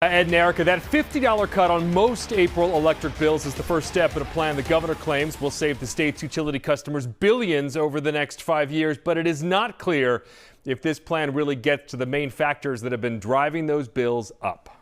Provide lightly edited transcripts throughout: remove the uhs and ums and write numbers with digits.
Ed and Erica, that $50 cut on most April electric bills is the first step in a plan the governor claims will save the state's utility customers billions over the next 5 years. But it is not clear if this plan really gets to the main factors that have been driving those bills up.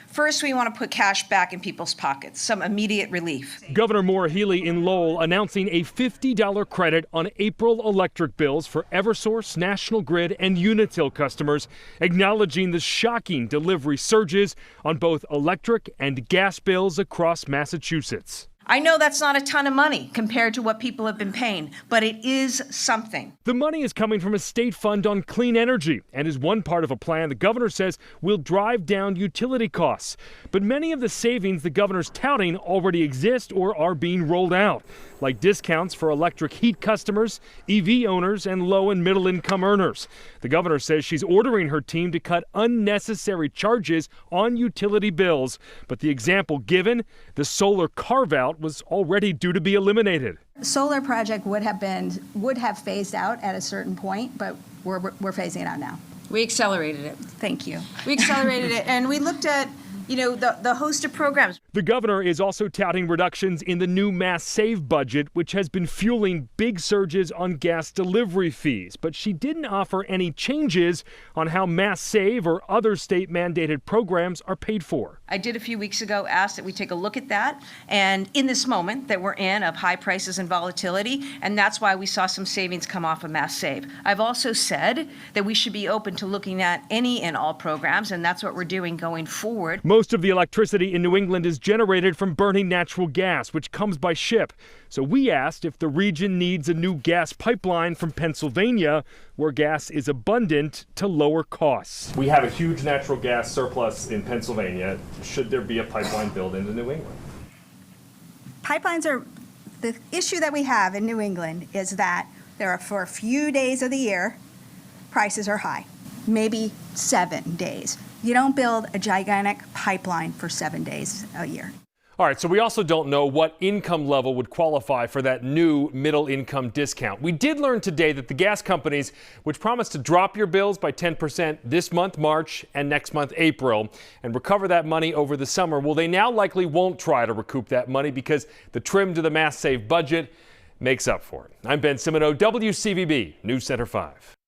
First, we want to put cash back in people's pockets, some immediate relief. Governor Maura Healey in Lowell announcing a $50 credit on April electric bills for Eversource, National Grid, and Unitil customers, acknowledging the shocking delivery surges on both electric and gas bills across Massachusetts. I know that's not a ton of money compared to what people have been paying, but it is something. The money is coming from a state fund on clean energy and is one part of a plan the governor says will drive down utility costs. But many of the savings the governor's touting already exist or are being rolled out, like discounts for electric heat customers, EV owners, and low and middle income earners. The governor says she's ordering her team to cut unnecessary charges on utility bills. But the example given, the solar carve-out, was already due to be eliminated. The solar project would have phased out at a certain point, but we're phasing it out now. We accelerated it. Thank you. We accelerated it, and we looked at, the host of programs. The governor is also touting reductions in the new Mass Save budget, which has been fueling big surges on gas delivery fees. But she didn't offer any changes on how Mass Save or other state-mandated programs are paid for. I did a few weeks ago ask that we take a look at that, and in this moment that we're in of high prices and volatility, and that's why we saw some savings come off of Mass Save. I've also said that we should be open to looking at any and all programs, and that's what we're doing going forward. Most of the electricity in New England is generated from burning natural gas, which comes by ship. So we asked if the region needs a new gas pipeline from Pennsylvania, where gas is abundant, to lower costs. We have a huge natural gas surplus in Pennsylvania. Should there be a pipeline built into New England? Pipelines are, the issue that we have in New England is that there are, for a few days of the year, prices are high, maybe 7 days. You don't build a gigantic pipeline for 7 days a year. All right, so we also don't know what income level would qualify for that new middle income discount. We did learn today that the gas companies, which promised to drop your bills by 10% this month, March, and next month, April, and recover that money over the summer, well, they now likely won't try to recoup that money because the trim to the Mass Save budget makes up for it. I'm Ben Cimino, WCVB News Center 5.